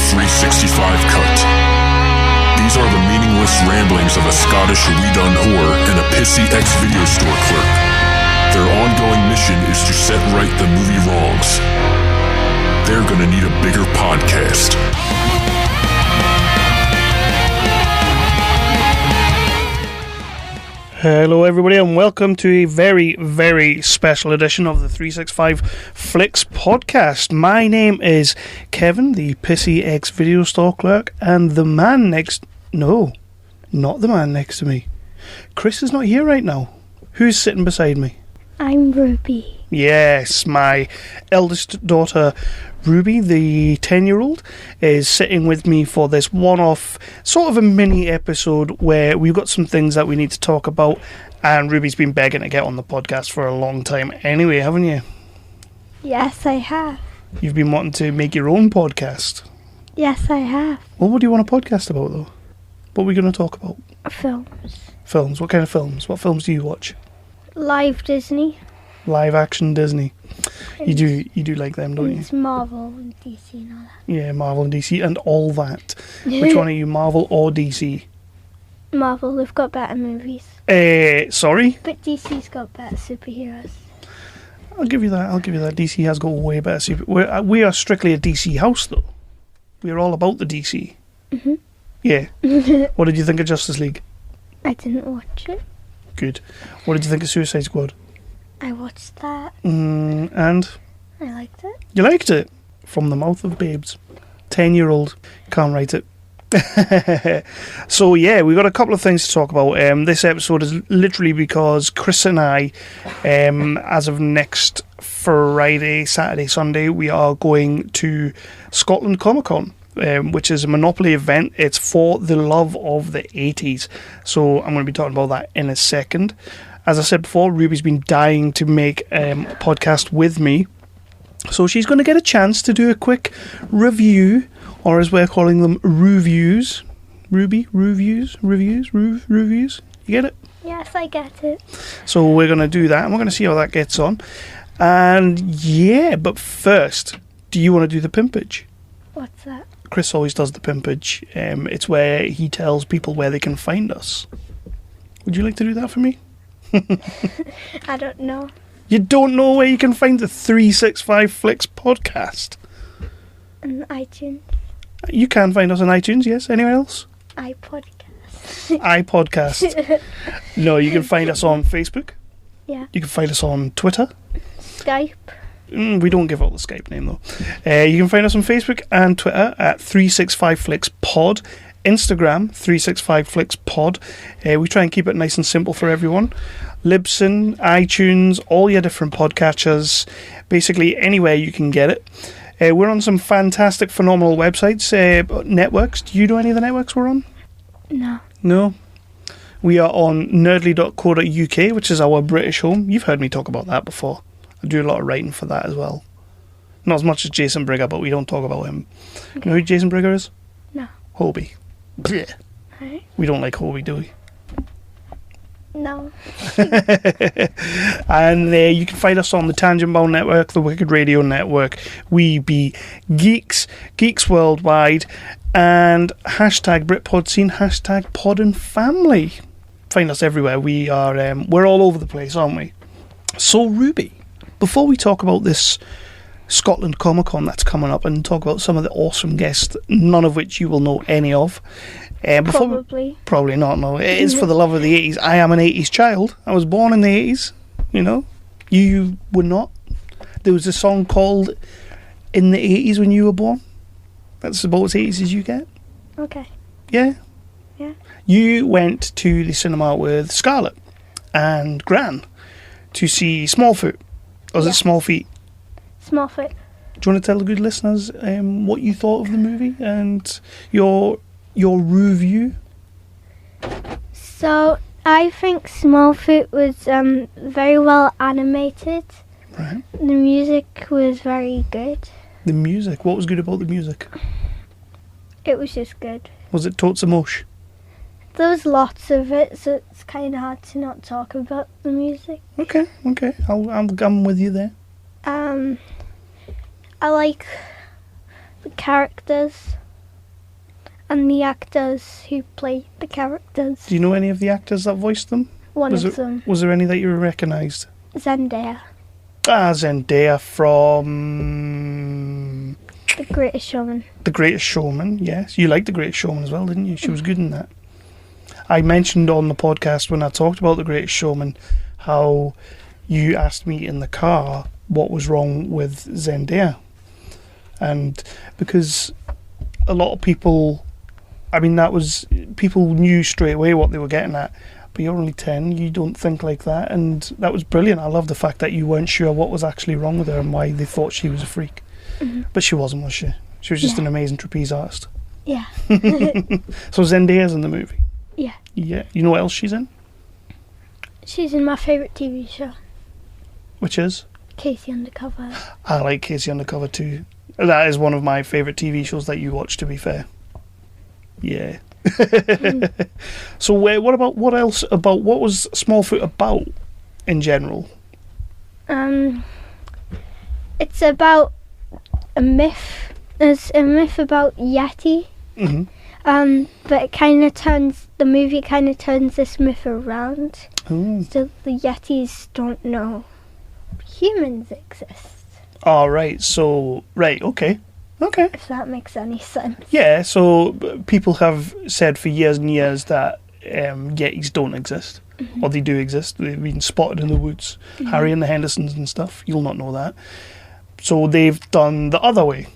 365 cut. These are the meaningless ramblings of a Scottish redone whore and a pissy ex-video store clerk. Their ongoing mission is to set right the movie wrongs. They're gonna need a bigger podcast. Hello everybody and welcome to a very, very special edition of the 365 Flicks podcast. My name is Kevin, the pissy ex-video store clerk, and the man next... No, not the man next to me. Chris is not here right now. Who's sitting beside me? I'm Ruby. Yes, my eldest daughter Ruby, the 10-year-old, is sitting with me for this one-off, sort of a mini episode where we've got some things that we need to talk about, and Ruby's been begging to get on the podcast for a long time anyway, haven't you? Yes, I have. You've been wanting to make your own podcast. Yes, I have. Well, what do you want a podcast about, though? What are we going to talk about? Films. Films? What kind of films? What films do you watch? Live Disney. Live action Disney. You do like them, don't you? It's Marvel and DC and all that. Yeah, Marvel and DC and all that. Which one are you, Marvel or DC? Marvel, they've got better movies. Sorry? But DC's got better superheroes. I'll give you that. DC has got way better super... We are strictly a DC house, though. We are all about the DC. Mm-hmm. Yeah. What did you think of Justice League? I didn't watch it. Good. What did you think of Suicide Squad? I watched that. And? I liked it. You liked it? From the mouth of babes. 10-year-old. Can't write it. So yeah, we've got a couple of things to talk about. This episode is literally because Chris and I, as of next Friday, Saturday, Sunday, we are going to Scotland Comic Con. Which is a Monopoly event. It's for the love of the 80s. So I'm going to be talking about that in a second. As I said before, Ruby's been dying to make a podcast with me. So she's going to get a chance to do a quick review, or as we're calling them, RooViews. Ruby, RooViews. You get it? Yes, I get it. So we're going to do that, and we're going to see how that gets on. And yeah, but first, do you want to do the pimpage? What's that? Chris always does the pimpage. It's where he tells people where they can find us. Would you like to do that for me? I don't know. You don't know where you can find the 365 Flicks podcast? On iTunes. You can find us on iTunes, yes. Anywhere else? iPodcast. iPodcast. No, you can find us on Facebook. Yeah. You can find us on Twitter. Skype. We don't give out the Skype name, though. You can find us on Facebook and Twitter at 365 Flicks Pod. Instagram, 365 Flicks Pod. We try and keep it nice and simple for everyone. Libsyn, iTunes, all your different podcatchers. Basically, anywhere you can get it. We're on some fantastic, phenomenal websites, networks. Do you know any of the networks we're on? No. No? We are on nerdly.co.uk, which is our British home. You've heard me talk about that before. I do a lot of writing for that as well. Not as much as Jason Brigger, but we don't talk about him. Okay. You know who Jason Brigger is? No. Hobie. Blech. Right. We don't like Hobie, do we? No. And you can find us on the Tangent Bound Network, the Wicked Radio Network, We Be Geeks, Geeks Worldwide, and hashtag Britpod Scene, hashtag Pod and Family. Find us everywhere. We are, we're all over the place, aren't we? So, Ruby, before we talk about this Scotland Comic Con that's coming up and talk about some of the awesome guests, none of which you will know any of. Probably not, no. It is for the love of the 80s. I am an 80s child. I was born in the 80s, you know. You were not. There was a song called In the 80s when you were born. That's about as 80s as you get. Okay. Yeah? Yeah. You went to the cinema with Scarlett and Gran to see Smallfoot. Or was it Small Feet? Smallfoot. Do you want to tell the good listeners what you thought of the movie and your review? So, I think Smallfoot was very well animated. Right. The music was very good. The music? What was good about the music? It was just good. Was it totes a mush? There was lots of it, so it's kind of hard to not talk about the music. Okay. I'm with you there. I like the characters. and the actors who play the characters. Do you know any of the actors that voiced them? One of them. Was there any that you recognised? Zendaya. Zendaya from The Greatest Showman. The Greatest Showman, yes. You liked The Greatest Showman as well, didn't you? She was good in that. I mentioned on the podcast when I talked about The Greatest Showman how you asked me in the car what was wrong with Zendaya. And because a lot of people, people knew straight away what they were getting at. But you're only 10, you don't think like that. And that was brilliant. I love the fact that you weren't sure what was actually wrong with her and why they thought she was a freak. Mm-hmm. But she wasn't, was she? She was just an amazing trapeze artist. Yeah. So Zendaya's in the movie? Yeah. Yeah. You know what else she's in? She's in my favourite TV show. Which is? Casey Undercover. I like Casey Undercover too. That is one of my favourite TV shows that you watch, to be fair. Yeah. So what was Smallfoot about in general? It's about a myth. There's a myth about Yeti. Mm-hmm. But the movie kind of turns this myth around. Ooh. So the Yetis don't know humans exist. Oh, right. So, okay. If that makes any sense. Yeah, so people have said for years and years that Yetis don't exist. Mm-hmm. Or they do exist. They've been spotted in the woods. Mm-hmm. Harry and the Hendersons and stuff. You'll not know that. So they've done the other way.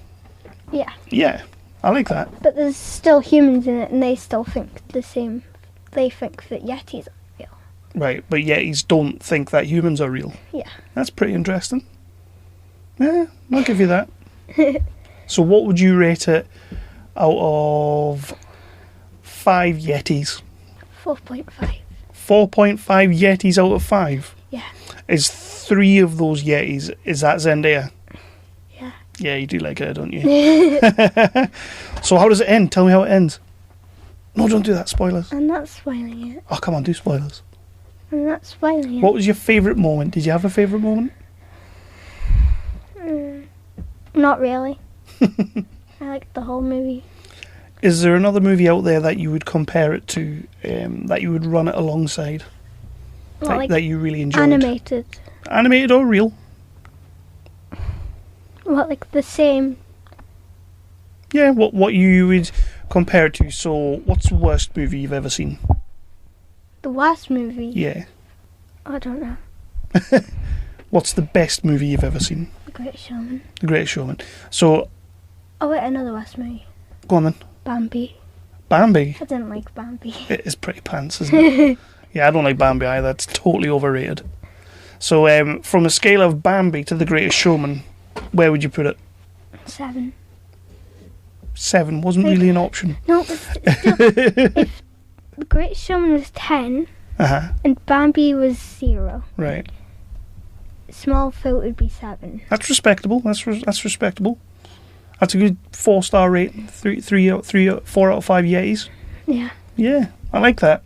Yeah. Yeah, I like that. But there's still humans in it and they still think the same. They think that Yetis are real. Right, but Yetis don't think that humans are real. Yeah. That's pretty interesting. Yeah, I'll give you that. So what would you rate it out of 5 Yetis? 4.5. 4.5 Yetis out of 5? Yeah. Is 3 of those Yetis, is that Zendaya? Yeah. Yeah, you do like her, don't you? So how does it end? Tell me how it ends. No, don't do that. Spoilers. I'm not spoiling it. Oh, come on, do spoilers. I'm not spoiling it. What was your favourite moment? Did you have a favourite moment? Not really. I liked the whole movie. Is there another movie out there that you would compare it to, that you would run it alongside? That you really enjoyed? Animated. Animated or real? What, like the same? Yeah, what you would compare it to. So, what's the worst movie you've ever seen? The worst movie? Yeah. I don't know. What's the best movie you've ever seen? The Greatest Showman. The Greatest Showman. So... Oh, wait, another worst movie. Go on then. Bambi. Bambi? I didn't like Bambi. It is pretty pants, isn't it? Yeah, I don't like Bambi either. It's totally overrated. So, from a scale of Bambi to The Greatest Showman, where would you put it? 7. 7 wasn't really an option. No, but still, if The Greatest Showman was 10, and Bambi was 0. Right. Smallfoot would be 7. That's respectable. That's respectable. That's a good 4-star rate. 4 out of 5 Yetis. Yeah. Yeah, I like that.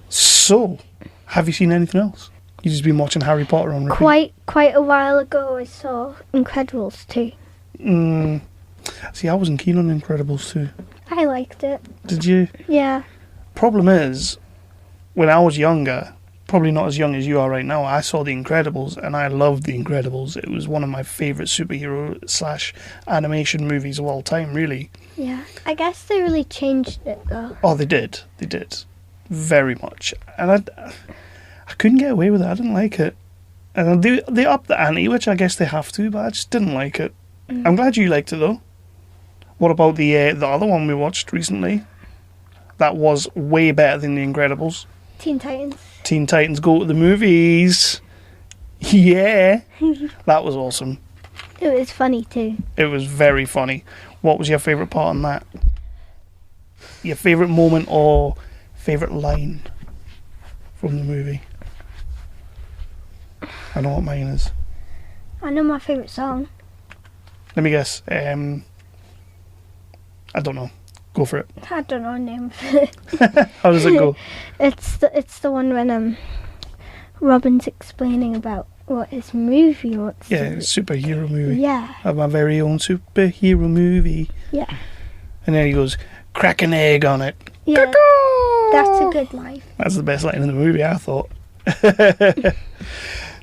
So, have you seen anything else? You've just been watching Harry Potter on repeat? Quite a while ago I saw Incredibles 2. See, I wasn't keen on Incredibles 2. I liked it. Did you? Yeah. Problem is, when I was younger, probably not as young as you are right now, I saw The Incredibles and I loved The Incredibles. It was one of my favourite superhero/animation movies of all time, really. Yeah. I guess they really changed it though. Oh, they did. They did. Very much. And I couldn't get away with it. I didn't like it. And they upped the ante, which I guess they have to, but I just didn't like it. I'm glad you liked it though. What about the other one we watched recently? That was way better than The Incredibles. Teen Titans. Teen Titans Go to the Movies. Yeah. That was awesome. It was funny too. It was very funny. What was your favourite part on that? Your favourite moment or favourite line from the movie? I know what mine is. I know my favourite song. Let me guess. I don't know. Go for it. I don't know the name of it. How does it go? It's the one when Robin's explaining about what his movie was. Yeah, superhero movie. Yeah. I have my very own superhero movie. Yeah. And then he goes, crack an egg on it. Yeah, Cuckoo! that's a good life. That's the best line in the movie, I thought.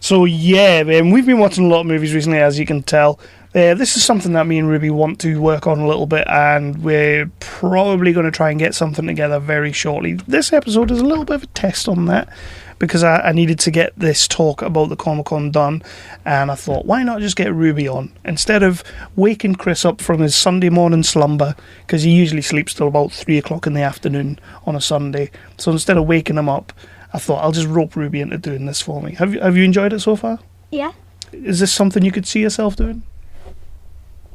So, yeah, we've been watching a lot of movies recently, as you can tell. This is something that me and Ruby want to work on a little bit, and we're probably going to try and get something together very shortly. This episode is a little bit of a test on that, because I needed to get this talk about the Comic-Con done, and I thought, why not just get Ruby on? Instead of waking Chris up from his Sunday morning slumber, because he usually sleeps till about 3 o'clock in the afternoon on a Sunday, so instead of waking him up, I thought I'll just rope Ruby into doing this for me. Have you enjoyed it so far? Yeah, Is this something you could see yourself doing?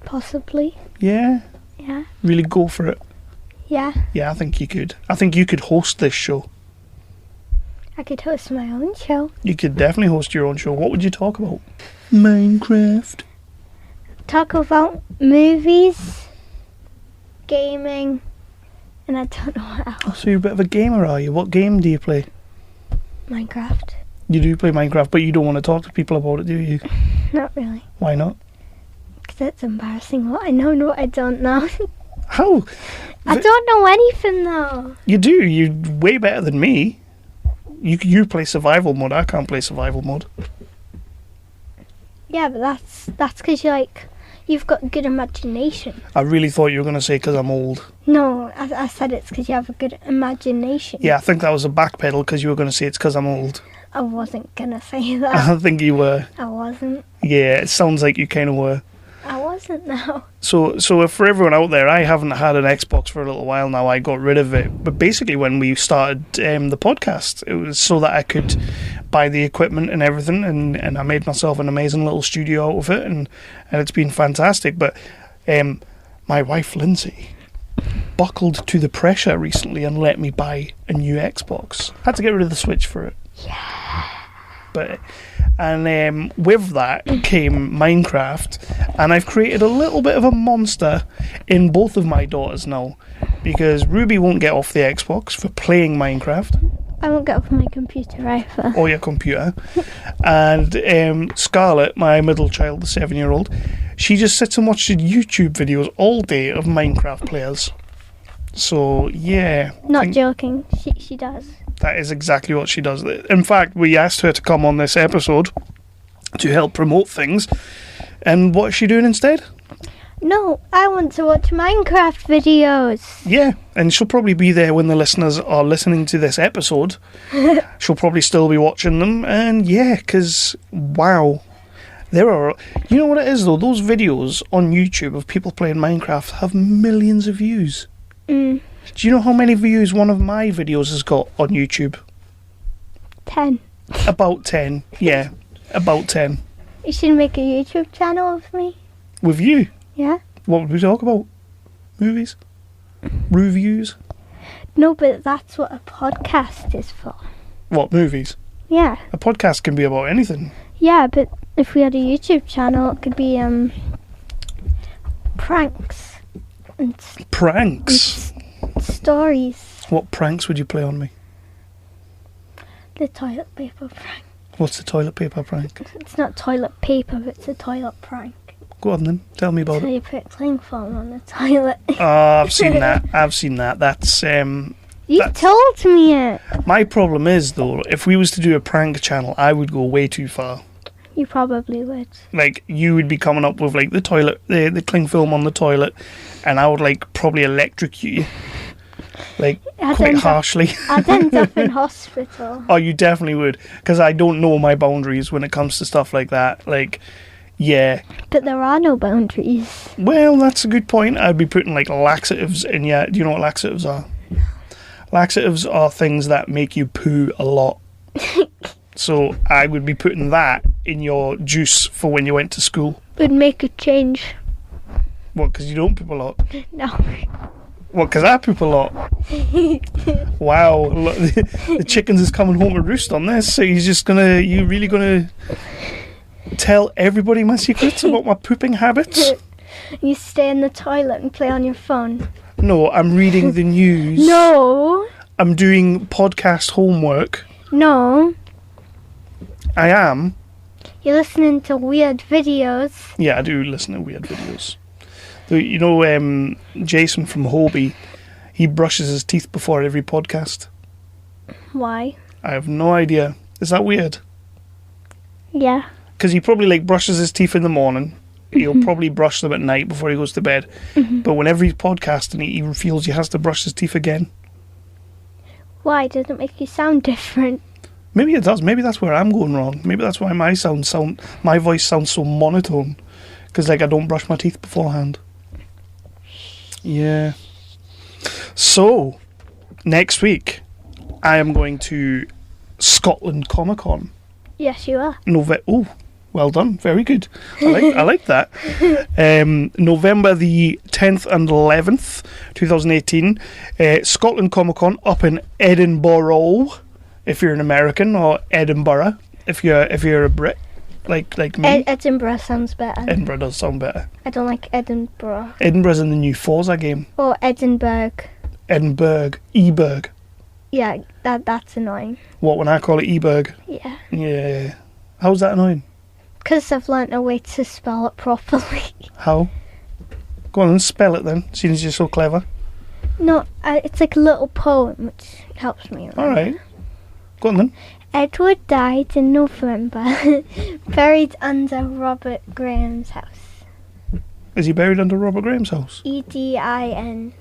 possibly. Yeah? Yeah, Really go for it? yeah. Yeah, I think you could. I think you could host this show. I could host my own show. You could definitely host your own show. What would you talk about? Minecraft. Talk about movies, gaming, and I don't know what else. Oh, so you're a bit of a gamer, are you? What game do you play? Minecraft. You do play Minecraft, but you don't want to talk to people about it, do you? Not really. Why not? Because it's embarrassing what I know and what I don't know. How? I don't know anything though. You do. You're way better than me. You play survival mode. I can't play survival mode. Yeah, but that's because you've got good imagination. I really thought you were going to say because I'm old. No, I said it's because you have a good imagination. Yeah, I think that was a backpedal because you were going to say it's because I'm old. I wasn't gonna say that. I think you were. I wasn't. Yeah, it sounds like you kind of were. I wasn't now. So if for everyone out there, I haven't had an Xbox for a little while now. I got rid of it. But basically when we started the podcast, it was so that I could buy the equipment and everything, and I made myself an amazing little studio out of it, and it's been fantastic. But my wife, Lindsay, buckled to the pressure recently and let me buy a new Xbox. Had to get rid of the Switch for it. Yeah. And with that came Minecraft, and I've created a little bit of a monster in both of my daughters now, because Ruby won't get off the Xbox for playing Minecraft. I won't get off my computer either. Or your computer. And Scarlett, my middle child, the 7-year-old, she just sits and watches YouTube videos all day of Minecraft players. So, yeah. Not joking, she does. That is exactly what she does. In fact, we asked her to come on this episode to help promote things. And what's she doing instead? No, I want to watch Minecraft videos. Yeah, and she'll probably be there when the listeners are listening to this episode. She'll probably still be watching them. And yeah, because, wow. There are... You know what it is, though? Those videos on YouTube of people playing Minecraft have millions of views. Mm. Do you know how many views one of my videos has got on YouTube? 10. About 10. Yeah, about 10. You should make a YouTube channel with me. With you? Yeah? What would we talk about? Movies? RooViews? No, but that's what a podcast is for. What, movies? Yeah. A podcast can be about anything. Yeah, but if we had a YouTube channel, it could be pranks. And Pranks? stories. What pranks would you play on me? The toilet paper prank. What's the toilet paper prank? It's not toilet paper, it's a toilet prank. Go on then, tell me about So it. you put cling foam on the toilet. Oh, I've seen that. That's, You told me it. my problem is, though, if we was to do a prank channel, I would go way too far. You probably would. Like, you would be coming up with, like, the toilet, the cling film on the toilet, and I would, like, probably electrocute you. Like, quite harshly. I'd end up in hospital. Oh, you definitely would, because I don't know my boundaries when it comes to stuff like that. Like, yeah. But there are no boundaries. Well, that's a good point. I'd be putting, like, laxatives in you. Do you know what laxatives are? Laxatives are things that make you poo a lot. So I would be putting that in your juice for when you went to school. Would make a change. What, because you don't poop a lot? No. What, because I poop a lot? Wow, look, the chickens is coming home to roost on this. So you really gonna tell everybody my secrets about my pooping habits? You stay in the toilet and play on your phone. No, I'm reading the news. No. I'm doing podcast homework. No. I am. You're listening to weird videos. Yeah, I do listen to weird videos. You know, Jason from Hobie, he brushes his teeth before every podcast. Why? I have no idea. Is that weird? Yeah. Because he probably like brushes his teeth in the morning. He'll probably brush them at night before he goes to bed. But whenever he's podcasting, he feels he has to brush his teeth again. Why? Does it make you sound different? Maybe it does. Maybe that's where I'm going wrong. Maybe that's why my voice sounds so monotone. Because like I don't brush my teeth beforehand. Yeah. So, next week, I am going to Scotland Comic Con. Yes, you are. Oh, well done. Very good. I like that. November the 10th and 11th, 2018. Scotland Comic Con up in Edinburgh, if you're an American, or Edinburgh, if you're a Brit, like me. Edinburgh sounds better. Edinburgh does sound better. I don't like Edinburgh. Edinburgh's in the new Forza game. Or Edinburgh. Edinburgh. Eberg. Yeah, that's annoying. What, when I call it Eberg? Yeah. Yeah. How's that annoying? Because I've learnt a way to spell it properly. How? Go on and spell it then, seeing as you're so clever. No, it's like a little poem, which helps me. Alright. Go on then. Edward died in November, buried under Robert Graham's house. Is he buried under Robert Graham's house? EDINBURGH.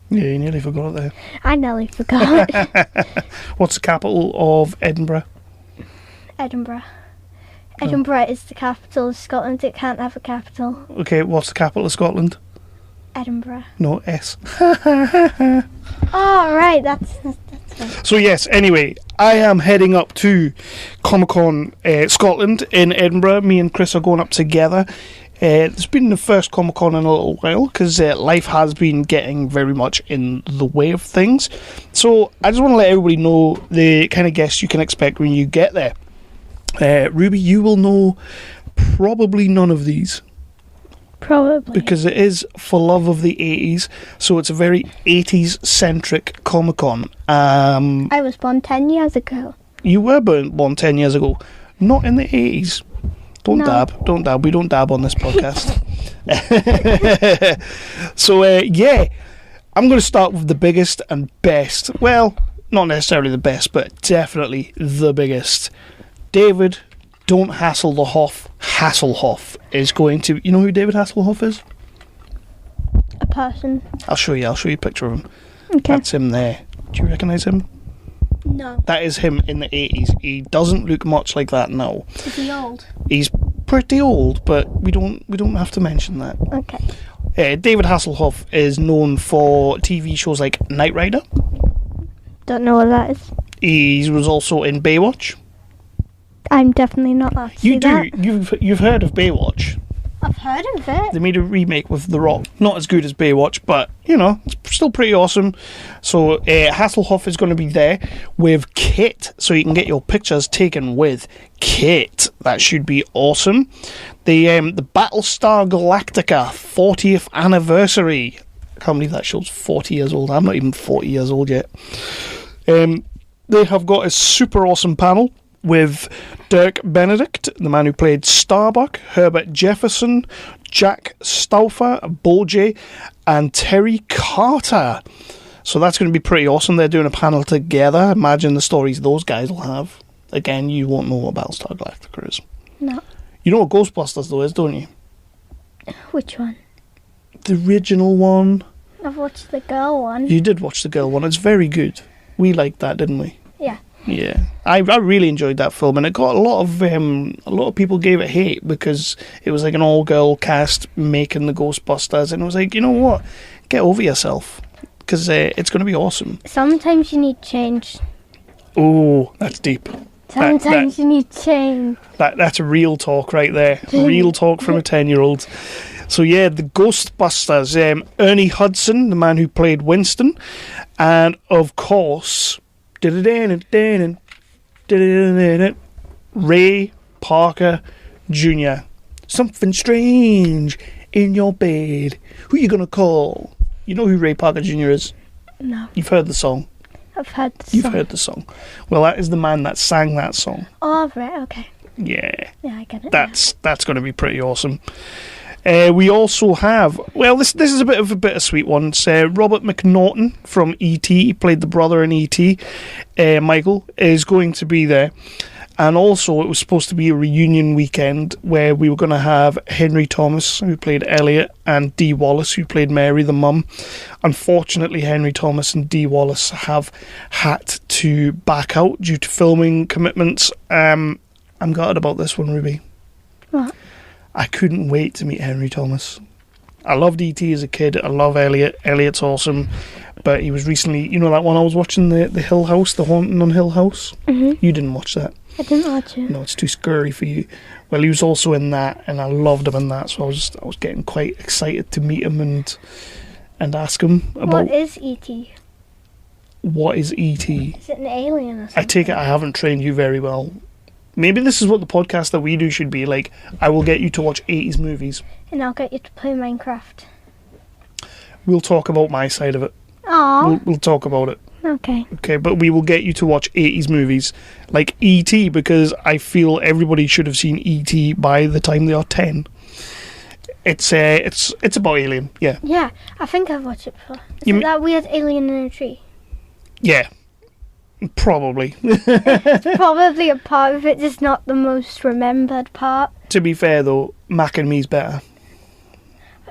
Yeah, you nearly forgot it there. I nearly forgot. What's the capital of Edinburgh? Edinburgh. Edinburgh is the capital of Scotland. It can't have a capital. Okay, what's the capital of Scotland? Edinburgh. No, S. Oh, right, that's right. So yes, anyway, I am heading up to Comic-Con Scotland in Edinburgh. Me and Chris are going up together. It's been the first Comic-Con in a little while because life has been getting very much in the way of things. So I just want to let everybody know the kind of guests you can expect when you get there. Ruby, you will know probably none of these. Probably. Because it is for love of the 80s, so it's a very 80s-centric Comic-Con. I was born 10 years ago. You were born 10 years ago. Not in the 80s. Don't dab. We don't dab on this podcast. So, yeah, I'm going to start with the biggest and best. Well, not necessarily the best, but definitely the biggest. David, don't hassle the Hoff. Hasselhoff is going to... You know who David Hasselhoff is? A person. I'll show you a picture of him. Okay. That's him there. Do you recognise him? No. That is him in the 80s. He doesn't look much like that now. Is he old? He's pretty old, but we don't have to mention that. Okay. David Hasselhoff is known for TV shows like Knight Rider. Don't know what that is. He was also in Baywatch. I'm definitely not allowed to see that. You've heard of Baywatch. I've heard of it. They made a remake with The Rock. Not as good as Baywatch, but, you know, it's still pretty awesome. So, Hasselhoff is going to be there with Kit, so you can get your pictures taken with Kit. That should be awesome. The Battlestar Galactica 40th anniversary. I can't believe that show's 40 years old. I'm not even 40 years old yet. They have got a super awesome panel with Dirk Benedict, the man who played Starbuck, Herbert Jefferson, Jack Stauffer, Boje, and Terry Carter. So that's going to be pretty awesome. They're doing a panel together. Imagine the stories those guys will have. Again, you won't know what Battlestar Galactica is. No. You know what Ghostbusters, though, is, don't you? Which one? The original one. I've watched the girl one. You did watch the girl one. It's very good. We liked that, didn't we? Yeah. Yeah, I really enjoyed that film, and it got a lot of people gave it hate because it was like an all-girl cast making the Ghostbusters, and it was like, you know what, get over yourself, because it's going to be awesome. Sometimes you need change. Oh, that's deep. Sometimes you need change. That's real talk right there. Real talk from a 10-year-old. So yeah, the Ghostbusters, Ernie Hudson, the man who played Winston, and of course... Ray Parker Jr. Something strange in your bed. Who you gonna call? You know who Ray Parker Jr. is? No. You've heard the song. I've heard the song. You've heard the song. Well, that is the man that sang that song. Oh, right, okay. Yeah. Yeah, I get it. That's going to be pretty awesome. We also have, well, this is a bit of a bittersweet one. It's Robert McNaughton from E.T. He played the brother in E.T. Michael is going to be there. And also, it was supposed to be a reunion weekend where we were going to have Henry Thomas, who played Elliot, and Dee Wallace, who played Mary, the mum. Unfortunately, Henry Thomas and Dee Wallace have had to back out due to filming commitments. I'm gutted about this one, Ruby. What? I couldn't wait to meet Henry Thomas. I loved E.T. as a kid. I love Elliot. Elliot's awesome. But he was recently, you know that one I was watching, the Hill House, The Haunting on Hill House? Mm-hmm. You didn't watch that. I didn't watch it. No, it's too scary for you. Well, he was also in that, and I loved him in that, so I was getting quite excited to meet him and ask him about... What is E.T.? What is E.T.? Is it an alien or something? I take it I haven't trained you very well. Maybe this is what the podcast that we do should be like. I will get you to watch 80s movies. And I'll get you to play Minecraft. We'll talk about my side of it. Aww. We'll talk about it. Okay. Okay, but we will get you to watch 80s movies like E.T. because I feel everybody should have seen E.T. by the time they are 10. It's about Alien, yeah. Yeah, I think I've watched it before. Is it that weird alien in a tree? Yeah, probably. It's probably a part of it, just not the most remembered part. To be fair though, Mac and Me's better.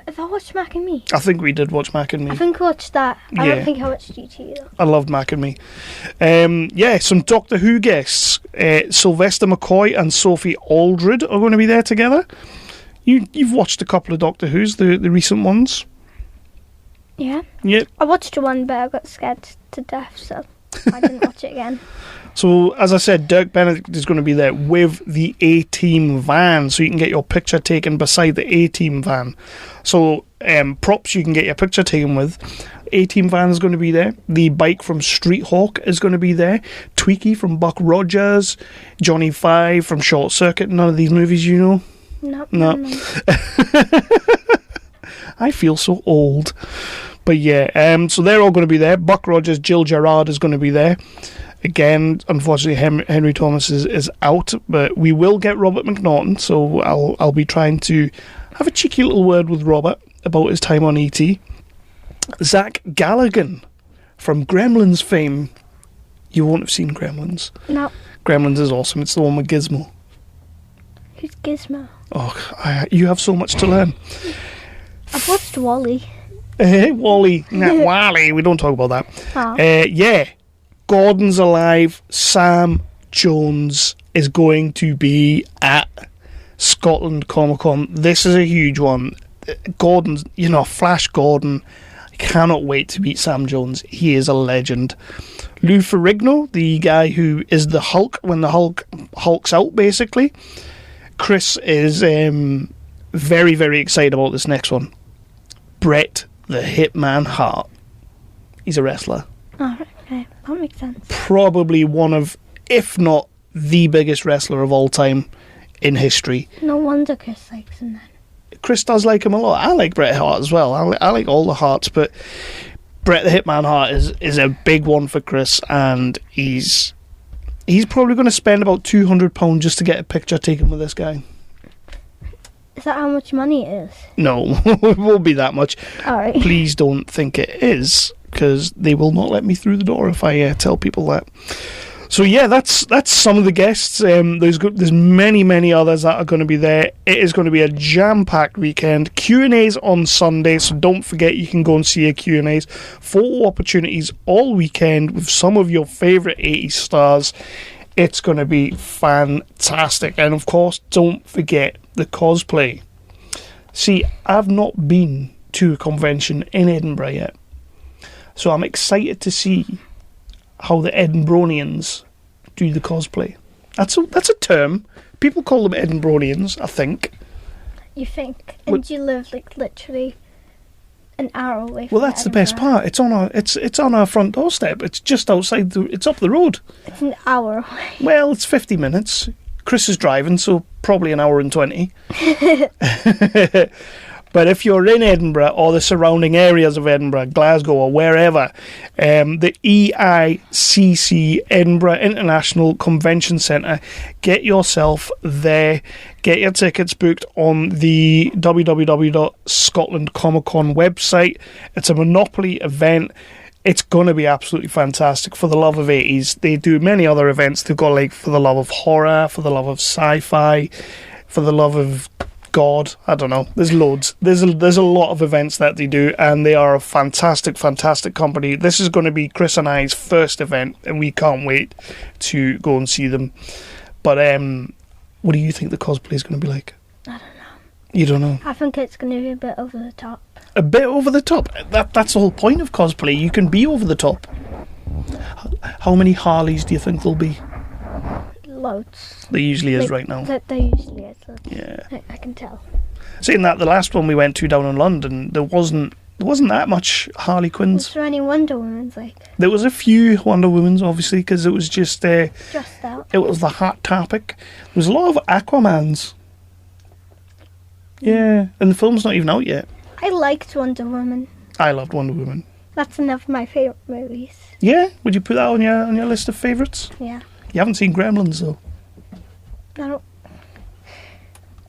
Have I watched Mac and Me? I think we did watch Mac and Me. I think I watched that. I Yeah. don't think I watched E.T. though. I loved Mac and Me. Yeah, some Doctor Who guests. Sylvester McCoy and Sophie Aldred are going to be there together. You've watched a couple of Doctor Who's, the recent ones. Yeah. Yep. I watched one, but I got scared to death, so I didn't watch it again. So, as I said, Dirk Benedict is going to be there with the A-Team van, so you can get your picture taken beside the A-Team van. So, props you can get your picture taken with. A-Team van is going to be there. The bike from Street Hawk is going to be there. Tweaky from Buck Rogers. Johnny Five from Short Circuit. None of these movies you know? No. I feel so old. But yeah, so they're all going to be there. Buck Rogers, Jill Gerard is going to be there. Again, unfortunately, Henry Thomas is out, but we will get Robert McNaughton, so I'll be trying to have a cheeky little word with Robert about his time on E.T. Zach Galligan from Gremlins fame. You won't have seen Gremlins. No. Gremlins is awesome. It's the one with Gizmo. Who's Gizmo? Oh, you have so much to learn. I've watched Wally. Hey, Wally. Nah, Wally. We don't talk about that. Oh. Yeah. Gordon's alive. Sam Jones is going to be at Scotland Comic Con. This is a huge one. Gordon's, Flash Gordon. I cannot wait to meet Sam Jones. He is a legend. Lou Ferrigno, the guy who is the Hulk when the Hulk hulks out, basically. Chris is very, very excited about this next one. Bret the Hitman Hart. He's a wrestler. Oh, okay. That makes sense. Probably one of, if not the biggest wrestler of all time in history. No wonder Chris likes him then. Chris does like him a lot. I like Bret Hart as well. I like all the Harts, but Bret the Hitman Hart is a big one for Chris, and he's probably going to spend about £200 just to get a picture taken with this guy. Is that how much money it is? No, it won't be that much. Alright. Please don't think it is, because they will not let me through the door if I tell people that. So yeah, that's some of the guests. There's many others that are going to be there. It is going to be a jam-packed weekend. Q&As on Sunday, so don't forget you can go and see your Q&As. Photo opportunities all weekend with some of your favourite 80s stars. It's going to be fantastic. And of course, don't forget the cosplay. See, I've not been to a convention in Edinburgh yet, so I'm excited to see how the Edinburghians do the cosplay. That's a term. People call them Edinburghians, I think. You think? And you live literally an hour away from Well, that's the best part. It's on our front doorstep. It's just outside. It's up the road. It's an hour away. Well, it's 50 minutes. Chris is driving, so probably an hour and 20. But if you're in Edinburgh or the surrounding areas of Edinburgh, Glasgow or wherever, the EICC, Edinburgh International Convention Centre, get yourself there. Get your tickets booked on the www.scotlandcomiccon website. It's a Monopoly event. It's going to be absolutely fantastic. For the love of 80s, they do many other events. They've got like for the love of horror, for the love of sci-fi, for the love of God. I don't know. There's loads. There's a lot of events that they do, and they are a fantastic, fantastic company. This is going to be Chris and I's first event, and we can't wait to go and see them. But what do you think the cosplay is going to be like? I don't know. You don't know? I think it's going to be a bit over the top. A bit over the top? That's the whole point of cosplay. You can be over the top. How many Harleys do you think there'll be? Loads. There usually is right now. There usually is. Loads. Yeah. I can tell. Saying that, the last one we went to down in London, there wasn't that much Harley Quinns. Was there any Wonder Woman's like? There was a few Wonder Womans, obviously, because it was just Just out. it was the hot topic. There was a lot of Aquamans. Yeah, and the film's not even out yet. I liked Wonder Woman. I loved Wonder Woman. That's one of my favourite movies. Yeah, would you put that on your list of favourites? Yeah. You haven't seen Gremlins though. No.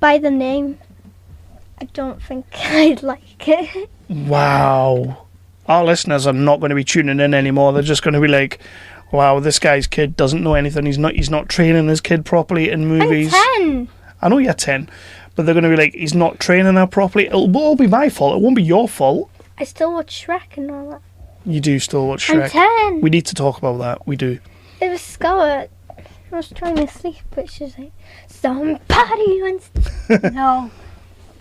By the name, I don't think I'd like it. Wow. Our listeners are not going to be tuning in anymore. They're just going to be like, wow, this guy's kid doesn't know anything. He's not training his kid properly in movies. I'm 10. I know you're 10, but they're going to be like, he's not training her properly. It'll all be my fault. It won't be your fault. I still watch Shrek and all that. You do still watch Shrek. I'm 10. We need to talk about that. We do. It was Scarlett. I was trying to sleep, but she's like, somebody wants to... No.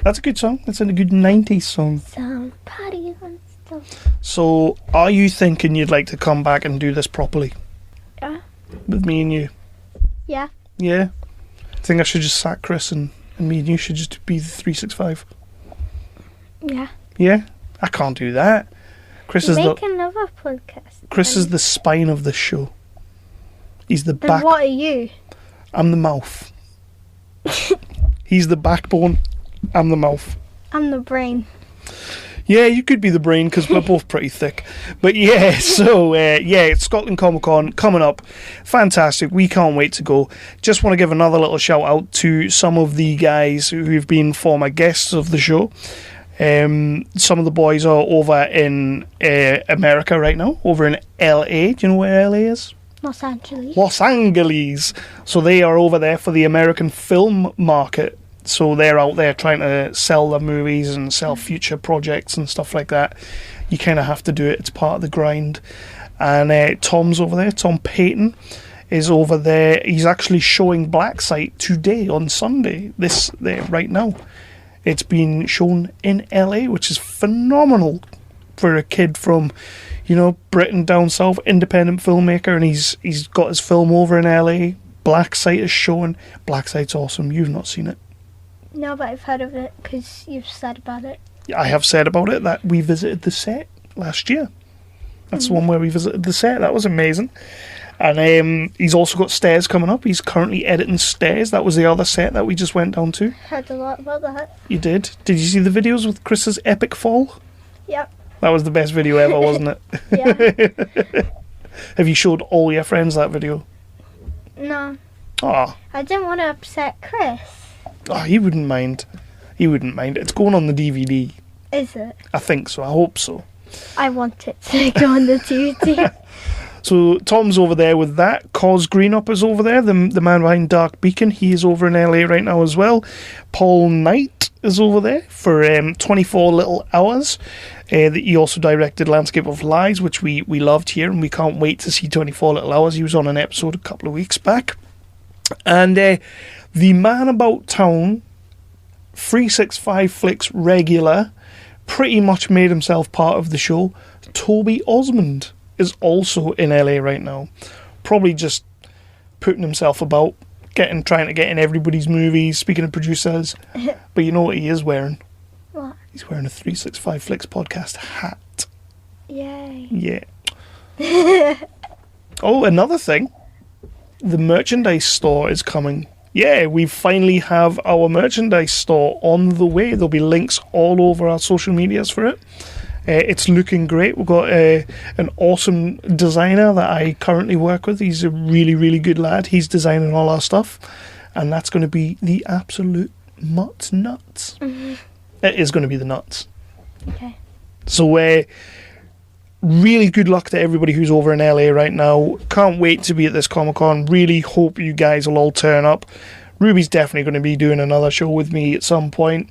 That's a good song. That's a good 90s song. Somebody wants to... So, are you thinking you'd like to come back and do this properly? Yeah. With me and you? Yeah. Yeah? I think I should just sack Chris and me and you should just be the 365. Yeah. Yeah? I can't do that. Chris is Make another podcast. Chris is the spine of the show. He's the And back. what are you? I'm the mouth. He's the backbone. I'm the mouth. I'm the brain. Yeah, you could be the brain because we're both pretty thick. But yeah, so it's Scotland Comic Con coming up. Fantastic. We can't wait to go. Just want to give another little shout out to some of the guys who've been former guests of the show. Some of the boys are over in America right now, over in LA. Do you know where LA is? Los Angeles. Los Angeles. So they are over there for the American film market. So they're out there trying to sell their movies and sell future projects and stuff like that. You kind of have to do it. It's part of the grind. And Tom's over there. Tom Payton is over there. He's actually showing Blacksite today on Sunday. Right now. It's been shown in LA, which is phenomenal for a kid from, Britain down south, independent filmmaker, and he's got his film over in LA. Blacksite is showing. Blacksite's awesome. You've not seen it. No, but I've heard of it because you've said about it. I have said about it that we visited the set last year. That's the one where we visited the set. That was amazing. And he's also got Stairs coming up. He's currently editing Stairs. That was the other set that we just went down to. Heard a lot about that. You did? Did you see the videos with Chris's epic fall? Yep. That was the best video ever, wasn't it? Yeah. Have you showed all your friends that video? No. Oh. I didn't want to upset Chris. Oh, he wouldn't mind. He wouldn't mind. It's going on the DVD. Is it? I think so. I hope so. I want it to go on the DVD. So Tom's over there with that. Cos Greenup is over there. The man behind Dark Beacon. He is over in LA right now as well. Paul Knight is over there for 24 Little Hours. He also directed Landscape of Lies, which we loved here, and we can't wait to see 24 Little Hours. He was on an episode a couple of weeks back. And the man about town, 365 Flicks regular, pretty much made himself part of the show. Toby Osmond is also in LA right now. Probably just putting himself about, trying to get in everybody's movies, speaking of producers. But you know what he is wearing? What? He's wearing a 365 Flicks podcast hat. Yay. Yeah. Oh, another thing. The merchandise store is coming yeah, we finally have our merchandise store on the way. There'll be links all over our social medias for it. It's looking great. We've got an awesome designer that I currently work with. He's a really, really good lad. He's designing all our stuff. And that's going to be the absolute nuts. Mm-hmm. It is going to be the nuts. Okay. So really good luck to everybody who's over in LA right now. Can't wait to be at this Comic-Con. Really hope you guys will all turn up. Ruby's definitely going to be doing another show with me at some point.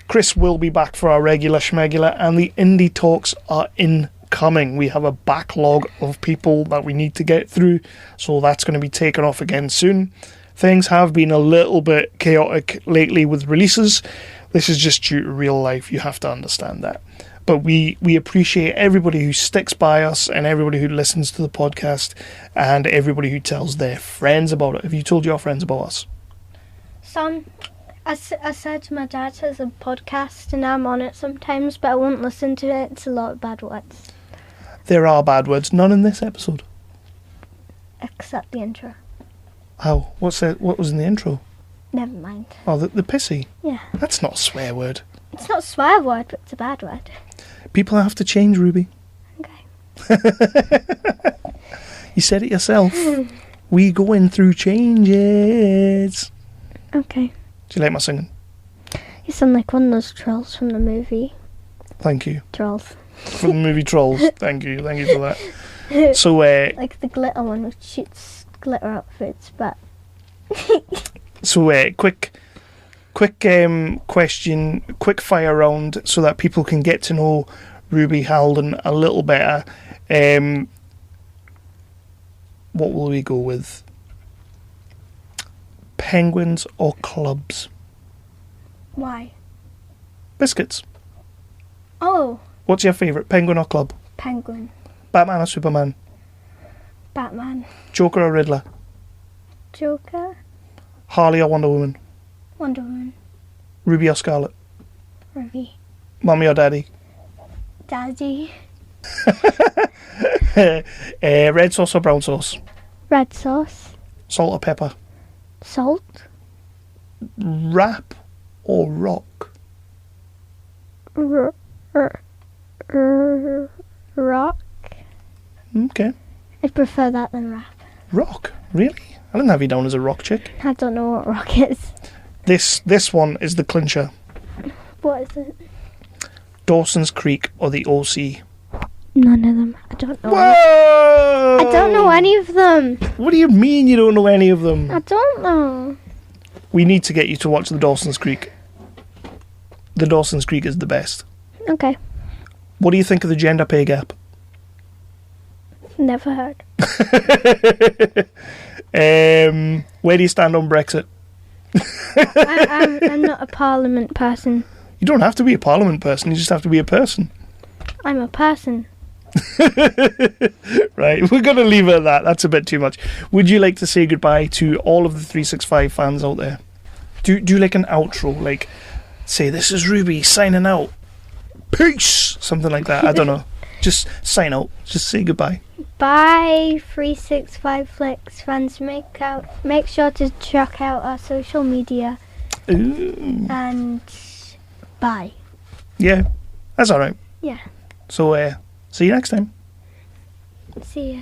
Chris will be back for our regular schmegular, and the indie talks are incoming. We have a backlog of people that we need to get through, so that's going to be taken off again soon. Things have been a little bit chaotic lately with releases. This is just due to real life. You have to understand that. But we appreciate everybody who sticks by us and everybody who listens to the podcast and everybody who tells their friends about it. Have you told your friends about us? Some. I said my dad has a podcast and I'm on it sometimes, but I won't listen to it. It's a lot of bad words. There are bad words. None in this episode. Except the intro. How? What was in the intro? Never mind. Oh, the pissy? Yeah. That's not a swear word. It's not a swear word, but it's a bad word. People have to change, Ruby. Okay. You said it yourself. We going through changes. Okay. Do you like my singing? You sound like one of those trolls from the movie. Thank you. Trolls. From the movie Trolls. Thank you for that. So, like the glitter one which shoots glitter outfits, but... So, quick question, quick fire round so that people can get to know Ruby Halden a little better. What will we go with? Penguins or clubs? Why? Biscuits. Oh. What's your favourite, penguin or club? Penguin. Batman or Superman? Batman. Joker or Riddler? Joker. Harley or Wonder Woman? Wonder Woman. Ruby or Scarlet? Ruby. Mummy or Daddy? Daddy. Red sauce or brown sauce? Red sauce. Salt or pepper? Salt. Rap or rock? Rock. Okay. I'd prefer that than rap. Rock? Really? I didn't have you down as a rock chick. I don't know what rock is. This one is the clincher. What is it? Dawson's Creek or the OC? None of them. I don't know. Whoa! I don't know any of them. What do you mean you don't know any of them? I don't know. We need to get you to watch the Dawson's Creek. The Dawson's Creek is the best. Okay. What do you think of the gender pay gap? Never heard. Where do you stand on Brexit? I'm not a parliament person. You don't have to be a parliament person, you just have to be a person. I'm a person. Right, we're going to leave it at that. That's a bit too much. Would you like to say goodbye to all of the 365 fans out there? Do like an outro, like say, this is Ruby signing out. Peace! Something like that. I don't know. Just sign out. Just say goodbye. Bye, 365 Flicks fans. Make sure to check out our social media. Ooh. And bye. Yeah, that's alright. Yeah. So, see you next time. See ya.